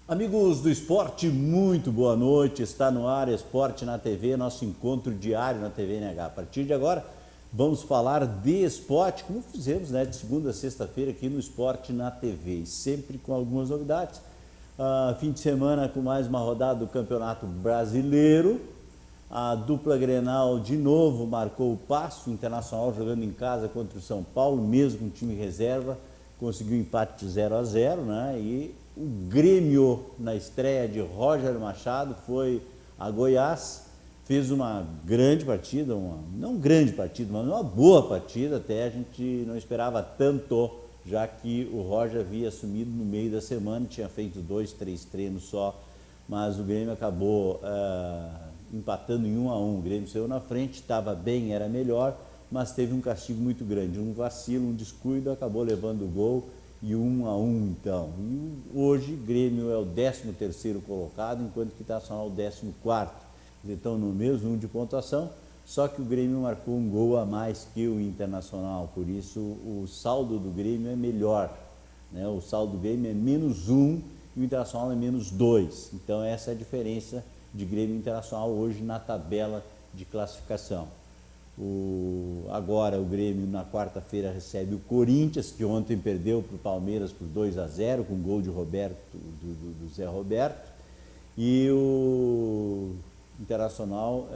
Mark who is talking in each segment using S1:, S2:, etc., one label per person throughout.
S1: Amigos do esporte, muito boa noite. Está no ar Esporte na TV, nosso encontro diário na TV NH. A partir de agora, vamos falar de esporte, como fizemos, de segunda a sexta-feira aqui no Esporte na TV, e sempre com algumas novidades. Fim de semana com mais uma rodada do Campeonato Brasileiro. A dupla Grenal de novo marcou o passo. O Internacional jogando em casa contra o São Paulo, mesmo com time reserva, conseguiu empate de 0-0, E o Grêmio, na estreia de Roger Machado, foi a Goiás, fez uma grande partida, não grande partida, mas uma boa partida, até a gente não esperava tanto, já que o Roger havia assumido no meio da semana, tinha feito 2, 3 treinos só, mas o Grêmio acabou empatando em 1-1, o Grêmio saiu na frente, estava bem, era melhor, mas teve um castigo muito grande, um vacilo, um descuido, acabou levando o gol, e 1-1 então. E hoje Grêmio é o 13º colocado, enquanto que o Internacional é o 14º. Então no mesmo número de pontuação, só que o Grêmio marcou um gol a mais que o Internacional, por isso o saldo do Grêmio é melhor. O saldo do Grêmio é -1 e o Internacional é -2. Então essa é a diferença de Grêmio e Internacional hoje na tabela de classificação. Agora o Grêmio na quarta-feira recebe o Corinthians, que ontem perdeu para o Palmeiras por 2-0 com gol de Roberto, do Zé Roberto, e o Internacional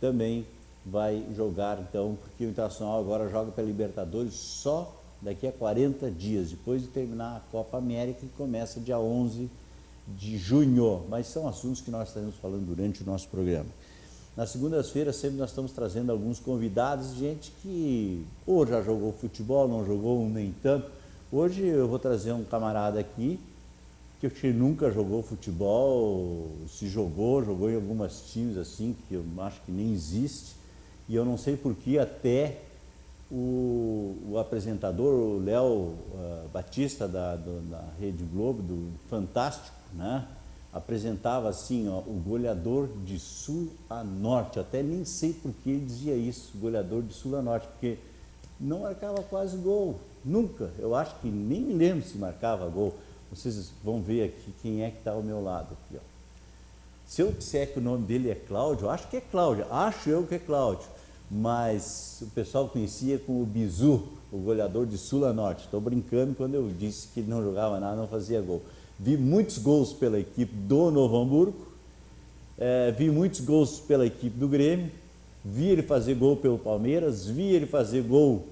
S1: também vai jogar então, porque o Internacional agora joga pela Libertadores só daqui a 40 dias, depois de terminar a Copa América, que começa dia 11 de junho, mas são assuntos que nós estaremos falando durante o nosso programa. Nas segundas-feiras sempre nós estamos trazendo alguns convidados, gente que ou já jogou futebol, não jogou nem tanto. Hoje eu vou trazer um camarada aqui que nunca jogou futebol, se jogou em alguns times assim, que eu acho que nem existe. E eu não sei porque até o apresentador, o Léo Batista da Rede Globo, do Fantástico, apresentava assim, o goleador de sul a norte. Eu até nem sei por que ele dizia isso, goleador de sul a norte, porque não marcava quase gol, nunca. Eu acho que nem me lembro se marcava gol. Vocês vão ver aqui quem é que está ao meu lado. Aqui, Se eu disser que o nome dele é Cláudio, acho que é Cláudio, acho eu que é Cláudio, mas o pessoal conhecia como o Bizu, o goleador de sul a norte. Estou brincando quando eu disse que ele não jogava nada, não fazia gol. Vi muitos gols pela equipe do Novo Hamburgo, vi muitos gols pela equipe do Grêmio, vi ele fazer gol pelo Palmeiras, vi ele fazer gol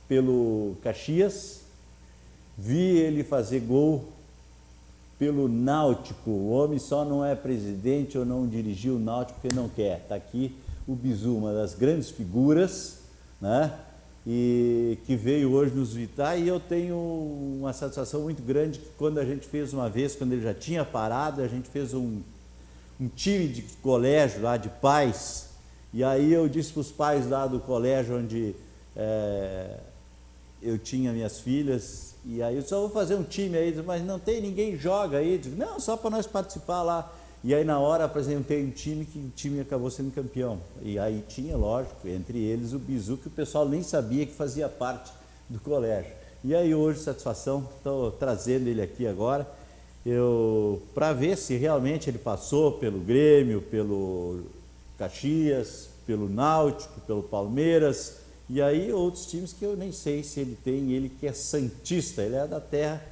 S1: pelo Caxias, vi ele fazer gol pelo Náutico. O homem só não é presidente ou não dirigiu o Náutico porque não quer. Está aqui o Bizu, uma das grandes figuras, e que veio hoje nos visitar, e eu tenho uma satisfação muito grande que quando a gente fez uma vez, quando ele já tinha parado, a gente fez um time de colégio lá, de pais, e aí eu disse para os pais lá do colégio onde eu tinha minhas filhas, e aí eu só vou fazer um time aí, mas não tem, ninguém joga aí, eu digo, não, só para nós participar lá. E aí na hora apresentei um time que o time acabou sendo campeão. E aí tinha, lógico, entre eles o Bizu, que o pessoal nem sabia que fazia parte do colégio. E aí hoje, satisfação, estou trazendo ele aqui agora, para ver se realmente ele passou pelo Grêmio, pelo Caxias, pelo Náutico, pelo Palmeiras, e aí outros times que eu nem sei se ele tem, ele que é santista, ele é da terra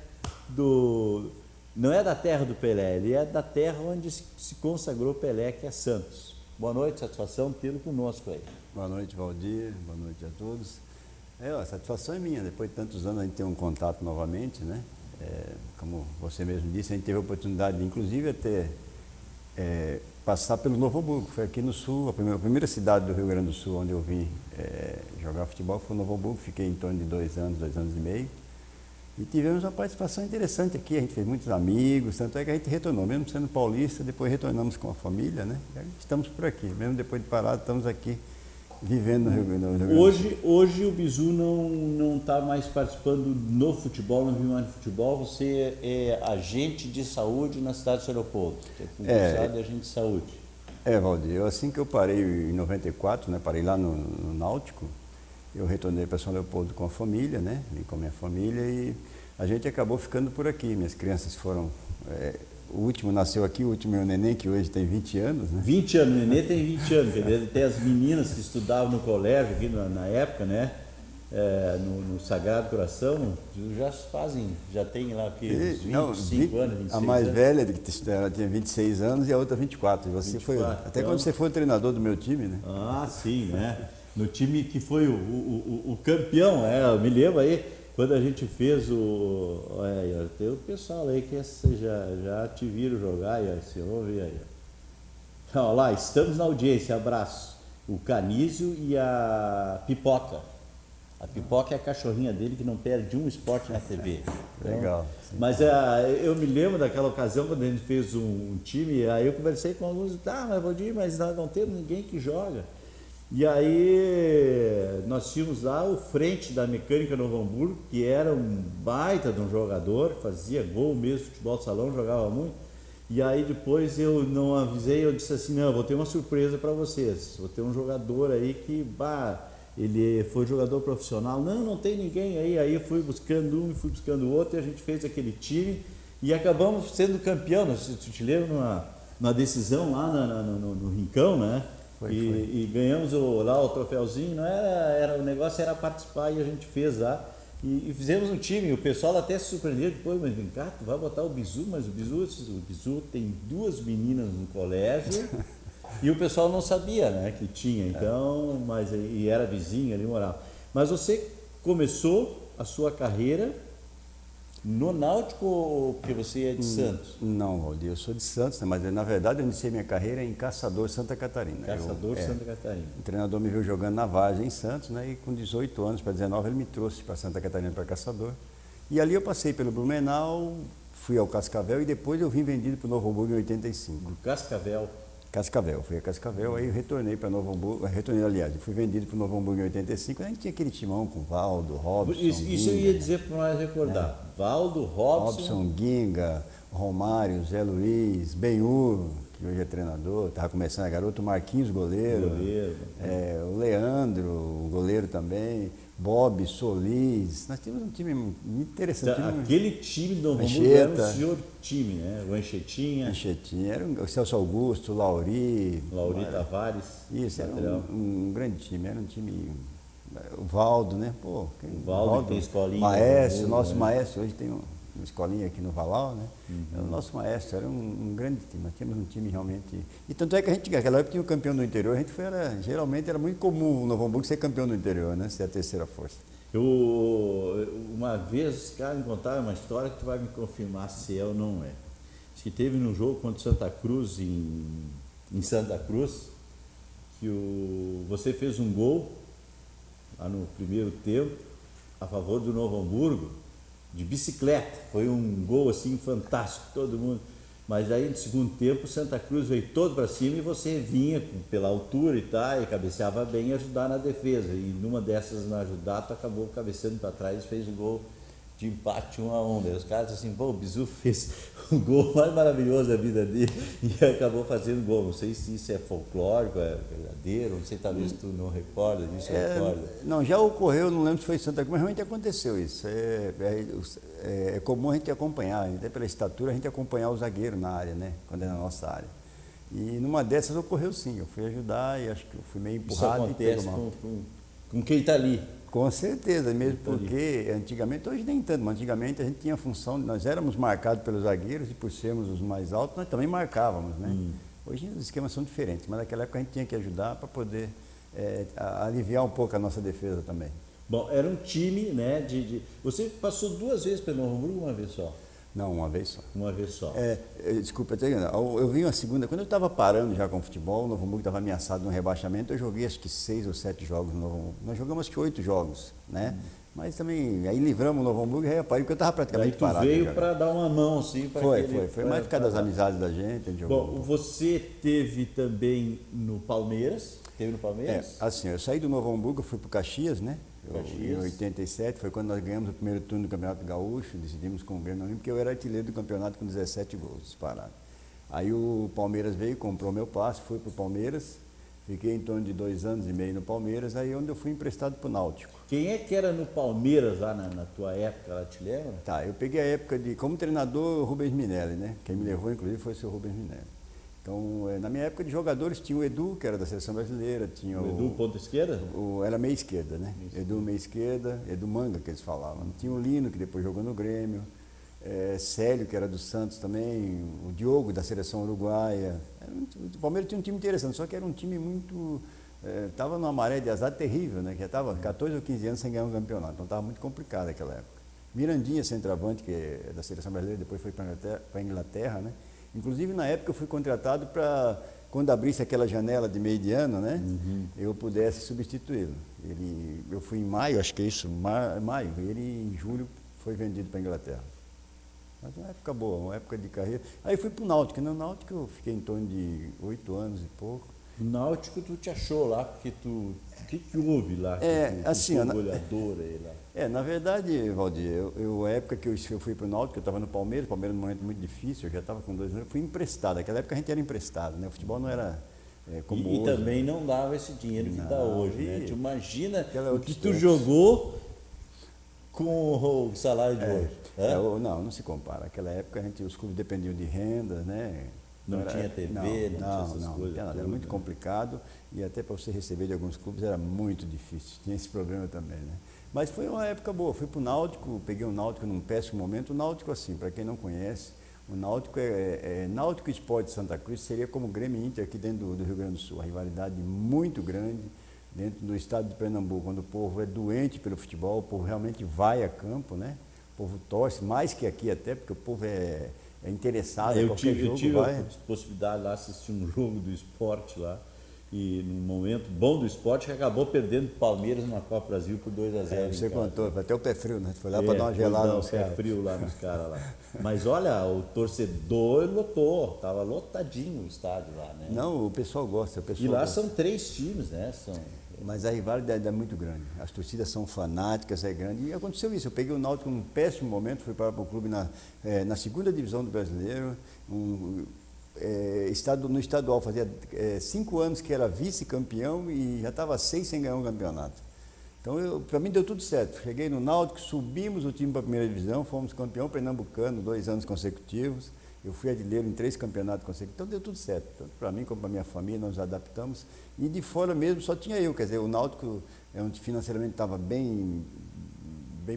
S1: não é da terra do Pelé, ele é da terra onde se consagrou Pelé, que é Santos. Boa noite, satisfação tê-lo conosco aí.
S2: Boa noite, Valdir, boa noite a todos. A satisfação é minha, depois de tantos anos a gente tem um contato novamente, como você mesmo disse, a gente teve a oportunidade de, inclusive, até passar pelo Novo Hamburgo. Foi aqui no sul, a primeira cidade do Rio Grande do Sul onde eu vim jogar futebol foi o Novo Hamburgo. Fiquei em torno de 2 anos e meio. E tivemos uma participação interessante aqui, a gente fez muitos amigos, tanto é que a gente retornou, mesmo sendo paulista, depois retornamos com a família, né? E estamos por aqui, mesmo depois de parado, estamos aqui vivendo no Rio Grande do Sul.
S1: Hoje o Bizu não está mais participando no futebol, não vive mais no futebol, você é agente de saúde na cidade de São Leopoldo, que é concursado de agente de saúde.
S2: Valdir, assim que eu parei em 94, né, parei lá no Náutico, eu retornei para São Leopoldo com a família, né, vim com a minha família e a gente acabou ficando por aqui. Minhas crianças foram... o último nasceu aqui, o último é o neném, que hoje tem 20 anos. Né?
S1: 20 anos, o neném tem 20 anos, tem as meninas que estudavam no colégio aqui na época, né? No Sagrado Coração, já tem lá aqui uns 25 anos, 26
S2: A mais
S1: anos.
S2: velha, ela tinha 26 anos e a outra 24. E você
S1: 24,
S2: foi, até quando você foi o treinador do meu time, né?
S1: Ah, sim, né? No time que foi o campeão, eu me lembro aí, quando a gente fez tem o pessoal aí que já te viram jogar, e você ouve aí. Olha lá, estamos na audiência, abraço. O Canísio e a Pipoca. A Pipoca é a cachorrinha dele que não perde um esporte na TV. Então,
S2: legal. Sim.
S1: Mas eu me lembro daquela ocasião quando a gente fez um time, aí eu conversei com alguns, mas Valdir, mas nós não temos ninguém que joga. E aí nós tínhamos lá o frente da Mecânica Novo Hamburgo, que era um baita de um jogador, fazia gol mesmo, futebol de salão, jogava muito. E aí depois eu não avisei, eu disse assim, não, vou ter uma surpresa para vocês. Vou ter um jogador aí que, ele foi jogador profissional. Não tem ninguém aí. Aí eu fui buscando um e fui buscando outro e a gente fez aquele time e acabamos sendo campeão. Tu te lembra numa decisão lá no Rincão, né? E ganhamos lá o troféuzinho, não era, o negócio era participar e a gente fez lá. E fizemos um time, o pessoal até se surpreendeu depois, mas vem cá, tu vai botar o Bizu, mas o Bizu tem 2 meninas no colégio e o pessoal não sabia, né, que tinha, então, e era vizinho ali, morava. Mas você começou a sua carreira no Náutico ou porque você é de Santos?
S2: Não, Valdir, eu sou de Santos, né? Mas na verdade eu iniciei minha carreira em Caçador, Santa Catarina.
S1: Santa Catarina.
S2: O treinador me viu jogando na Vargem em Santos, né? E com 18 anos para 19 ele me trouxe para Santa Catarina para Caçador. E ali eu passei pelo Blumenau, fui ao Cascavel e depois eu vim vendido para o Novo Hamburgo em 85.
S1: Do Cascavel?
S2: Fui a Cascavel, aí eu retornei para Novo Hamburgo, eu fui vendido para o Novo Hamburgo em 85, a gente tinha aquele timão com Valdo, Robson,
S1: Isso eu ia dizer para nós recordar. Valdo,
S2: Robson, Guinga, Romário, Zé Luiz, Benhur, que hoje é treinador, estava começando a garoto, Marquinhos, goleiro. O Leandro, o goleiro também, Bob, Solis, nós tínhamos um time muito interessante.
S1: Aquele time do Novo Hamburgo era o senhor time, né? O Anchetinha,
S2: era o Celso Augusto, Lauri
S1: Tavares.
S2: Isso, era um grande time, era um time... O Valdo, né?
S1: O Valdo tem escolinha.
S2: Maestro, nosso maestro, hoje tem uma escolinha aqui no Valau, né? O nosso maestro era um grande time, nós tínhamos um time realmente... E tanto é que a gente, naquela época, tinha um campeão do interior, geralmente era muito comum o Novo Hamburgo ser campeão do interior, né? Ser a terceira força.
S1: Uma vez, cara, me contaram uma história que tu vai me confirmar se é ou não é. Diz que teve num jogo contra o Santa Cruz, em Santa Cruz, que você fez um gol lá no primeiro tempo, a favor do Novo Hamburgo, de bicicleta. Foi um gol assim fantástico, todo mundo. Mas aí no segundo tempo o Santa Cruz veio todo para cima e você vinha pela altura e tal, e cabeceava bem e ajudar na defesa. E numa dessas na ajudar, tu acabou cabeceando para trás e fez o gol de empate 1-1. Os caras assim, o Bizu fez o gol mais maravilhoso da vida dele e acabou fazendo gol. Não sei se isso é folclórico, é verdadeiro, não sei, talvez tu não recorda disso, recorda.
S2: Não, já ocorreu, não lembro se foi em Santa Cruz, mas realmente aconteceu isso. É comum a gente acompanhar, até pela estatura, a gente acompanhar o zagueiro na área, né? Quando é na nossa área. E numa dessas ocorreu sim, eu fui ajudar e acho que eu fui meio empurrado.
S1: Isso acontece com quem está ali.
S2: Com certeza, mesmo porque antigamente, hoje nem tanto, mas antigamente a gente tinha a função, nós éramos marcados pelos zagueiros e por sermos os mais altos, nós também marcávamos, né? Hoje os esquemas são diferentes, mas naquela época a gente tinha que ajudar para poder aliviar um pouco a nossa defesa também.
S1: Bom, era um time, né, Você passou 2 vezes pelo Novo Hamburgo ou uma vez só?
S2: Não, uma vez só.
S1: Uma vez só.
S2: Desculpa, eu vim uma segunda, quando eu estava parando já com o futebol, o Novo Hamburgo estava ameaçado no rebaixamento, eu joguei acho que 6 ou 7 jogos no Novo Hamburgo. Nós jogamos acho que 8 jogos, né? Mas também, aí livramos o Novo Hamburgo e aí porque eu estava
S1: Aí
S2: praticamente
S1: tu
S2: parado.
S1: veio para dar uma mão, assim, para
S2: Foi mais por causa das amizades da gente, a gente jogou.
S1: Bom, você teve também no Palmeiras? Teve no Palmeiras?
S2: Assim, eu saí do Novo Hamburgo, eu fui para o Caxias, né? Em
S1: Caxias.
S2: 87, foi quando nós ganhamos o primeiro turno do Campeonato Gaúcho, decidimos com o Grêmio, porque eu era artilheiro do campeonato com 17 gols disparados. Aí o Palmeiras veio, comprou meu passe, fui para o Palmeiras, fiquei em torno de 2 anos e meio no Palmeiras, aí onde eu fui emprestado para o Náutico.
S1: Quem é que era no Palmeiras lá na tua época, lá te lembra?
S2: Tá, eu peguei a época como treinador, o Rubens Minelli, né? Quem me levou, inclusive, foi o seu Rubens Minelli. Então, na minha época de jogadores, tinha o Edu, que era da Seleção Brasileira, tinha
S1: O Edu, ponta esquerda?
S2: Era meia esquerda, né? Edu, meia esquerda, Edu Manga, que eles falavam. Tinha o Lino, que depois jogou no Grêmio, Célio, que era do Santos também, o Diogo, da Seleção Uruguaia. O Palmeiras tinha um time interessante, só que era um time muito... Estava numa maré de azar terrível, né? Que já estava 14 ou 15 anos sem ganhar um campeonato, então estava muito complicado naquela época. Mirandinha, centroavante, que é da Seleção Brasileira, depois foi para a Inglaterra, né? Inclusive, na época, eu fui contratado para, quando abrisse aquela janela de meio de ano, né? Eu pudesse substituí-lo. Eu fui em maio, acho que é isso, maio, ele em julho foi vendido para a Inglaterra. Mas uma época boa, uma época de carreira. Aí fui para o Náutico, né? No Náutico eu fiquei em torno de 8 anos e pouco.
S1: O Náutico tu te achou lá, porque tu... O que houve lá?
S2: Assim,
S1: foi goleador aí lá.
S2: Na verdade, Valdir, a época que eu fui para o Náutico, eu estava no Palmeiras num momento muito difícil, eu já estava com 2 anos, eu fui emprestado. Naquela época a gente era emprestado, né? O futebol não era como hoje.
S1: E também não dava esse dinheiro que dá hoje, né? Tu imagina o que tu
S2: história.
S1: jogou com o salário de hoje.
S2: Não se compara. Naquela época os clubes dependiam de renda, né?
S1: Não tinha TV, não tinha essas coisas.
S2: Era muito complicado e até para você receber de alguns clubes era muito difícil. Tinha esse problema também, né? Mas foi uma época boa. Fui para o Náutico, peguei o Náutico num péssimo momento. O Náutico, assim, para quem não conhece, o Náutico Náutico Sport de Santa Cruz seria como o Grêmio Inter aqui dentro do Rio Grande do Sul. A rivalidade muito grande dentro do estado de Pernambuco, quando o povo é doente pelo futebol, o povo realmente vai a campo, né? O povo torce, mais que aqui até, porque o povo é interessado em qualquer jogo.
S1: Eu tive a possibilidade lá de assistir um jogo do esporte lá, e num momento bom do esporte, que acabou perdendo o Palmeiras na Copa Brasil por 2-0.
S2: Você contou, vai até o pé frio, né? Foi lá para dar uma gelada nos caras.
S1: Frio lá nos caras lá. Mas olha, o torcedor lotou, estava lotadinho o estádio lá, né?
S2: Não, o pessoal gosta.
S1: E lá são 3 times, né?
S2: Mas a rivalidade é muito grande. As torcidas são fanáticas, é grande. E aconteceu isso. Eu peguei o Náutico num péssimo momento, fui para o clube na segunda divisão do Brasileiro. No estadual fazia 5 anos que era vice-campeão e já estava 6 sem ganhar um campeonato. Então, para mim deu tudo certo. Cheguei no Náutico, subimos o time para a primeira divisão, fomos campeão pernambucano 2 anos consecutivos. Eu fui artilheiro em 3 campeonatos consecutivos, então deu tudo certo. Tanto para mim como para a minha família, nós nos adaptamos. E de fora mesmo só tinha eu, quer dizer, o Náutico financeiramente estava bem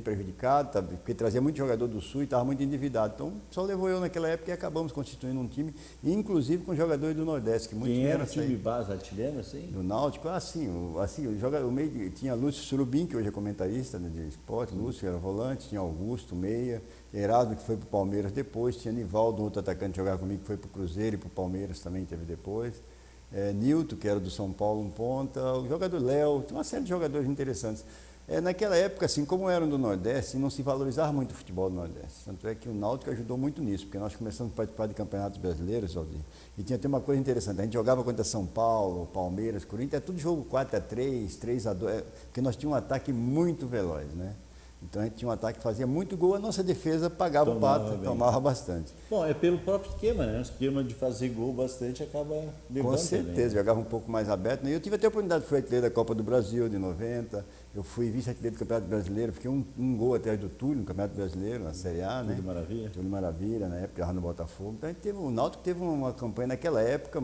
S2: prejudicado, porque trazia muito jogador do Sul e estava muito endividado. Então só levou eu naquela época e acabamos constituindo um time, inclusive com jogadores do Nordeste. Que
S1: quem era o time base, artilheiro, assim?
S2: Do Náutico, o meio tinha Lúcio Surubim, que hoje é comentarista, né, de esporte, Lúcio era volante, tinha Augusto, meia, Erasmo, que foi para o Palmeiras depois, tinha Nivaldo, outro atacante jogar comigo, que foi para o Cruzeiro e para o Palmeiras também teve depois. Nilton, que era do São Paulo, um ponta, o jogador Léo, tinha uma série de jogadores interessantes. Naquela época, assim, como eram do Nordeste, não se valorizava muito o futebol do Nordeste. Tanto é que o Náutico ajudou muito nisso, porque nós começamos a participar de campeonatos brasileiros, Valdir, e tinha até uma coisa interessante, a gente jogava contra São Paulo, Palmeiras, Corinthians, tudo jogo 4-3, 3-2, porque nós tínhamos um ataque muito veloz, né? Então a gente tinha um ataque que fazia muito gol, a nossa defesa pagava o pato, tomava bastante.
S1: Bom, é pelo próprio esquema, né? O esquema de fazer gol bastante acaba levando.
S2: Com certeza, jogava um pouco mais aberto. Né? Eu tive até a oportunidade de ser artilheiro da Copa do Brasil de 90, eu fui vice-artilheiro do Campeonato Brasileiro, fiquei um gol atrás do Túlio no Campeonato Brasileiro, na Série A, né?
S1: Túlio Maravilha.
S2: Túlio Maravilha, na época, no Botafogo. Então o Náutico teve uma campanha naquela época,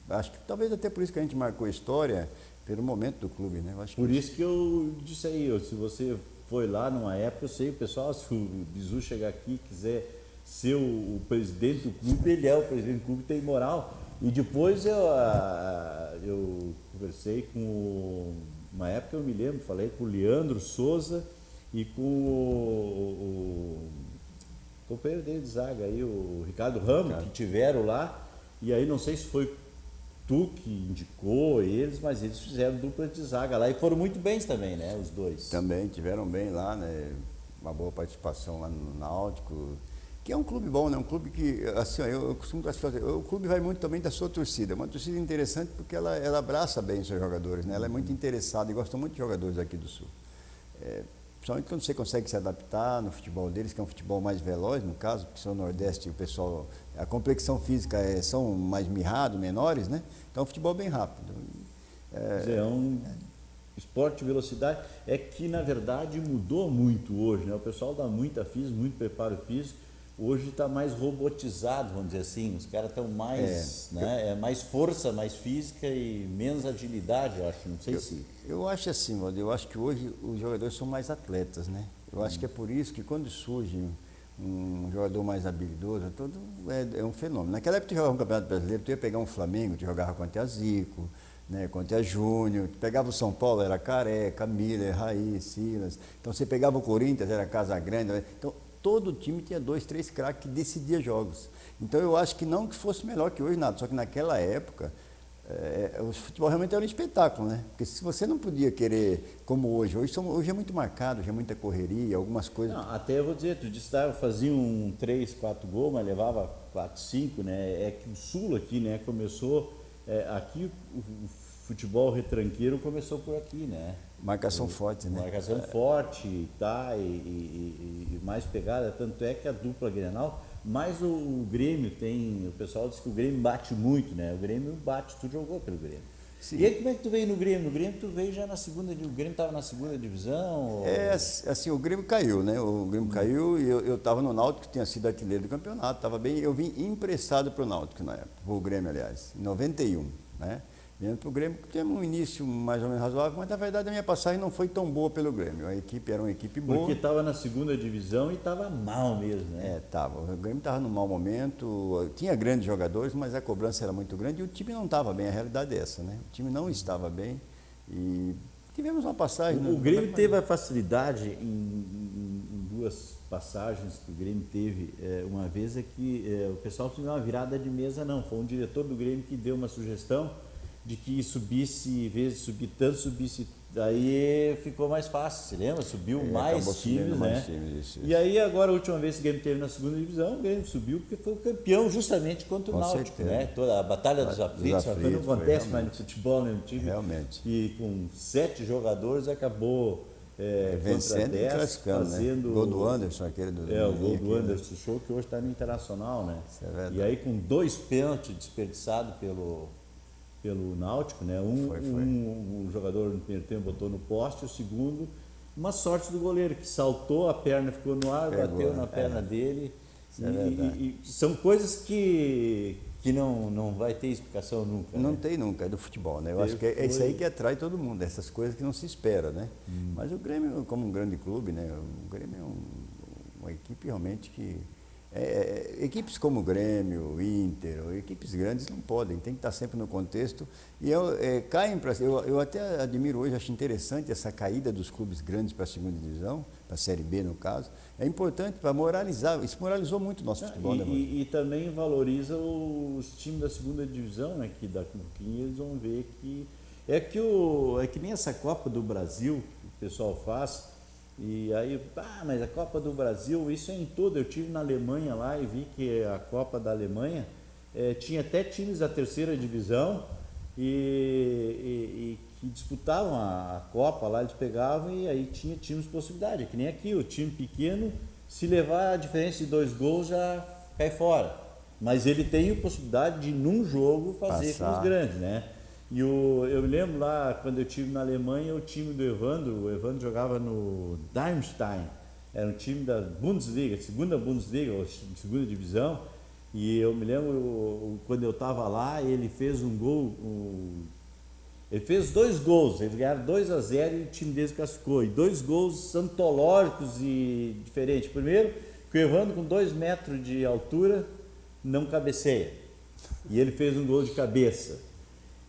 S2: acho que talvez até por isso que a gente marcou a história, pelo momento do clube, né?
S1: Por isso que eu disse aí, se você foi lá numa época, eu sei, o pessoal, se o Bizu chegar aqui e quiser ser o presidente do clube, ele é o presidente do clube, tem moral. E depois eu conversei com, uma época eu me lembro, falei com o Leandro Souza e com o companheiro dele de zaga aí, o Ricardo Ramos, que tiveram lá, e aí não sei se foi tu que indicou eles, mas eles fizeram dupla de zaga lá e foram muito bem também, né, os dois.
S2: Também tiveram bem lá, né? Uma boa participação lá no Náutico, que é um clube bom, né? Um clube que, assim, eu costumo classificar, o clube vai muito também da sua torcida. É uma torcida interessante porque ela abraça bem os seus jogadores, né? Ela é muito interessada e gosta muito de jogadores aqui do Sul. Principalmente quando você consegue se adaptar no futebol deles, que é um futebol mais veloz, no caso, porque são no Nordeste, o pessoal, a complexão física são mais mirrados, menores, né? Então, é um futebol bem rápido.
S1: É um esporte de velocidade, é que na verdade mudou muito hoje, né? O pessoal dá muita física, muito preparo físico, hoje está mais robotizado, vamos dizer assim, os caras estão mais, né? É mais força, mais física e menos agilidade, eu acho, não sei se...
S2: Eu acho assim, Waldir, eu acho que hoje os jogadores são mais atletas, né? Eu acho que é por isso que quando surge um jogador mais habilidoso, é um fenômeno. Naquela época tu jogava um campeonato brasileiro, tu ia pegar um Flamengo, tu jogava contra a Zico, né, contra a Júnior, tu pegava o São Paulo, era Careca, Miller, Raí, Silas, então você pegava o Corinthians, era Casagrande, então todo time tinha 2, 3 craques que decidiam jogos. Então eu acho que não que fosse melhor que hoje nada, só que naquela época o futebol realmente era um espetáculo, né? Porque se você não podia querer como hoje é muito marcado, hoje é muita correria, algumas coisas...
S1: Não, até eu vou dizer, tu disse que fazia um 3, 4 gols, mas levava 4, 5, né? É que o Sul aqui, né, começou, aqui o futebol retranqueiro começou por aqui, né?
S2: Marcação forte, né?
S1: Marcação forte, tá, e mais pegada, tanto é que a dupla Grenal, mas o Grêmio tem, o pessoal diz que o Grêmio bate muito, né? O Grêmio bate, tu jogou pelo Grêmio. Sim. E aí como é que tu veio no Grêmio? No Grêmio tu veio já na segunda, o Grêmio estava na segunda divisão? Ou...
S2: assim, o Grêmio caiu, né? O Grêmio caiu e eu estava no Náutico, que tinha sido artilheiro do campeonato, estava bem, eu vim emprestado para o Náutico na época, o Grêmio, aliás, em 91, né? Vindo para o Grêmio, teve um início mais ou menos razoável, mas na verdade a minha passagem não foi tão boa pelo Grêmio. A equipe era uma equipe boa.
S1: Porque estava na segunda divisão e estava mal mesmo, né?
S2: Estava. O Grêmio estava num mau momento, tinha grandes jogadores, mas a cobrança era muito grande e o time não estava bem, a realidade é essa, né? O time não estava bem e tivemos uma passagem...
S1: O Grêmio teve a facilidade em duas passagens que o Grêmio teve. Uma vez é que o pessoal tinha uma virada de mesa, não. Foi um diretor do Grêmio que deu uma sugestão de que subisse, em vez de subir tanto, subisse, aí ficou mais fácil, você lembra? Subiu mais times, né?
S2: Isso.
S1: E aí agora a última vez que o Grêmio teve na segunda divisão, o Grêmio subiu porque foi o campeão justamente contra o Náutico, né? Toda a batalha dos aflitos, não acontece mais no futebol, né? Um time
S2: realmente.
S1: que com 7 jogadores acabou
S2: vencendo e classificando,
S1: fazendo,
S2: né? Gol do Anderson, aquele do...
S1: o gol do Anderson, show que hoje está no Internacional, né?
S2: Isso é verdade.
S1: E aí com 2 pênaltis desperdiçados pelo Náutico, né? Um jogador no primeiro tempo botou no poste, o segundo, uma sorte do goleiro que saltou, a perna ficou no ar, bateu na perna dele. E são coisas que não vai ter explicação nunca.
S2: Não
S1: né?
S2: tem nunca, é do futebol, né? Eu acho que é isso aí que atrai todo mundo, essas coisas que não se espera, né? Mas o Grêmio, como um grande clube, né? O Grêmio é uma equipe realmente que... equipes como o Grêmio, o Inter, equipes grandes não podem, tem que estar sempre no contexto. E caem para... Eu até admiro hoje, acho interessante essa caída dos clubes grandes para a segunda divisão, para a Série B no caso. É importante para moralizar, isso moralizou muito o nosso futebol.
S1: E também valoriza os times da segunda divisão, né? Que daqui a pouquinho eles vão ver que... É que nem essa Copa do Brasil que o pessoal faz... E aí, mas a Copa do Brasil, isso é em todo. Eu estive na Alemanha lá e vi que a Copa da Alemanha tinha até times da terceira divisão e que disputavam a Copa lá, eles pegavam e aí tinha times possibilidade. Que nem aqui, o time pequeno, se levar a diferença de 2 gols já cai fora. Mas ele tem a possibilidade de, num jogo, fazer com os grandes, né? E eu me lembro lá, quando eu estive na Alemanha, o time do Evandro, o Evandro jogava no Darmstadt, era um time da Bundesliga, segunda Bundesliga, ou segunda divisão, e eu me lembro, quando eu estava lá, ele fez um gol, ele fez 2 gols, eles ganharam 2-0 e o time deles classificou, e 2 gols antológicos e diferentes. Primeiro, que o Evandro com 2 metros de altura não cabeceia, e ele fez um gol de cabeça.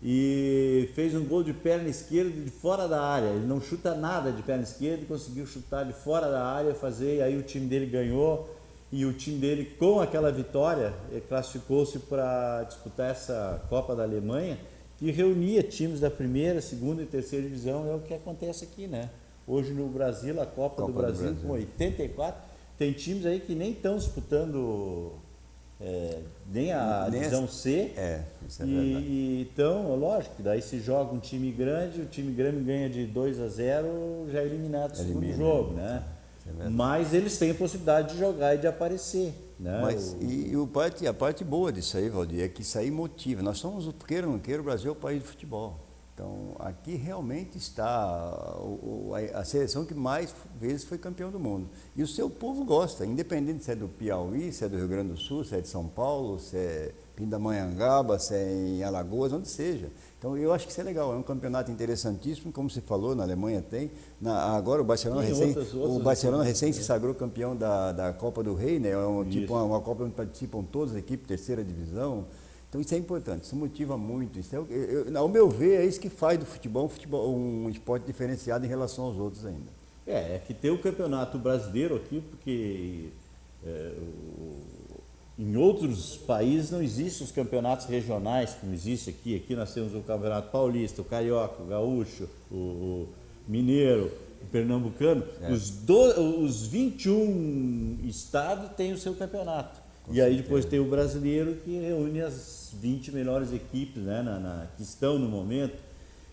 S1: E fez um gol de perna esquerda de fora da área. Ele não chuta nada de perna esquerda e conseguiu chutar de fora da área, fazer, e aí o time dele ganhou. e o time dele, com aquela vitória, classificou-se para disputar essa Copa da Alemanha, que reunia times da primeira, segunda e terceira divisão. É o que acontece aqui, né? Hoje no Brasil, a Copa do Brasil com 84, tem times aí que nem estão disputando nem a divisão C.
S2: Isso é verdade.
S1: Então, lógico, daí se joga um time grande, o time grande ganha de 2-0, já é eliminado no segundo jogo, né? Mas eles têm a possibilidade de jogar e de aparecer, né?
S2: Mas, a parte boa disso aí, Valdir, é que isso aí motiva. Nós somos, queira ou não queira, o Brasil é o país de futebol. Então, aqui realmente está a seleção que mais vezes foi campeão do mundo. E o seu povo gosta, independente se é do Piauí, se é do Rio Grande do Sul, se é de São Paulo, se é Pindamonhangaba, se é em Alagoas, onde seja. Então, eu acho que isso é legal. É um campeonato interessantíssimo, como você falou, na Alemanha tem. Agora o Barcelona recém se sagrou campeão da Copa do Rei, né? É uma Copa onde participam todas as equipes, terceira divisão. Então isso é importante, isso motiva muito. Isso ao meu ver, é isso que faz do futebol um esporte diferenciado em relação aos outros ainda.
S1: É que tem o campeonato brasileiro aqui, porque em outros países não existem os campeonatos regionais como existe aqui. Aqui nós temos o Campeonato Paulista, o Carioca, o Gaúcho, o Mineiro, o Pernambucano. Os 21 estados têm o seu campeonato. E aí depois tem o brasileiro, que reúne as 20 melhores equipes, né, que estão no momento.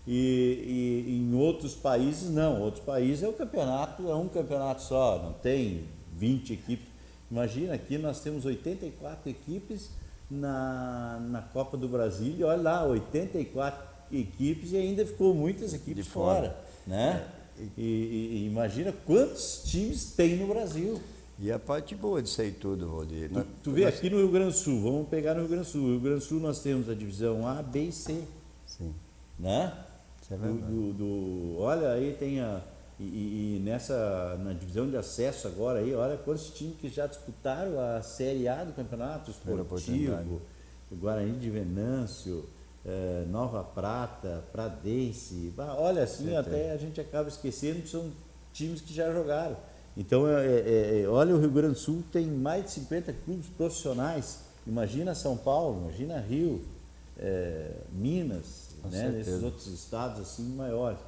S1: E em outros países não. Outros países é um campeonato só, não tem 20 equipes. Imagina, aqui nós temos 84 equipes na Copa do Brasil, e olha lá, 84 equipes e ainda ficou muitas equipes fora, né? E imagina quantos times tem no Brasil.
S2: E a parte boa disso aí tudo, Valdir.
S1: Tu vê aqui no Rio Grande do Sul, vamos pegar no Rio Grande do Sul. No Rio Grande do Sul nós temos a divisão A, B e C.
S2: Sim.
S1: Né?
S2: Isso é verdade.
S1: Olha, aí tem na divisão de acesso agora aí, olha quantos times que já disputaram a Série A do campeonato, Esportivo, Guarani de Venâncio, Nova Prata, Pradense. Olha, assim, até a gente acaba esquecendo que são times que já jogaram. Então, olha, o Rio Grande do Sul tem mais de 50 clubes profissionais. Imagina São Paulo, imagina Rio, Minas, né, nesses outros estados assim maiores.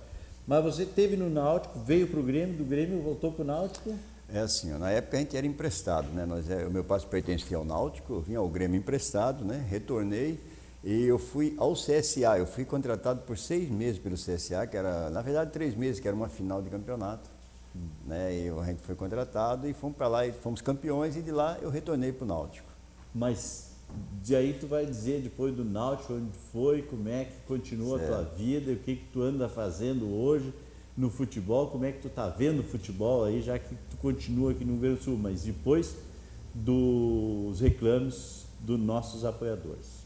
S1: Mas você teve no Náutico, veio para o Grêmio, do Grêmio voltou para o Náutico?
S2: É assim, na época a gente era emprestado, né? O meu pai pertencia ao Náutico, eu vim ao Grêmio emprestado, né? Retornei e eu fui ao CSA. Eu fui contratado por 6 meses pelo CSA, que era, na verdade, 3 meses, que era uma final de campeonato. Né? E a gente foi contratado e fomos para lá e fomos campeões, e de lá eu retornei para o Náutico.
S1: Mas de aí tu vai dizer, depois do Náutico, onde foi, como é que continua a tua vida, e o que tu anda fazendo hoje no futebol, como é que tu tá vendo o futebol aí, já que tu continua aqui no Rio Grande do Sul, mas depois dos reclames dos nossos apoiadores.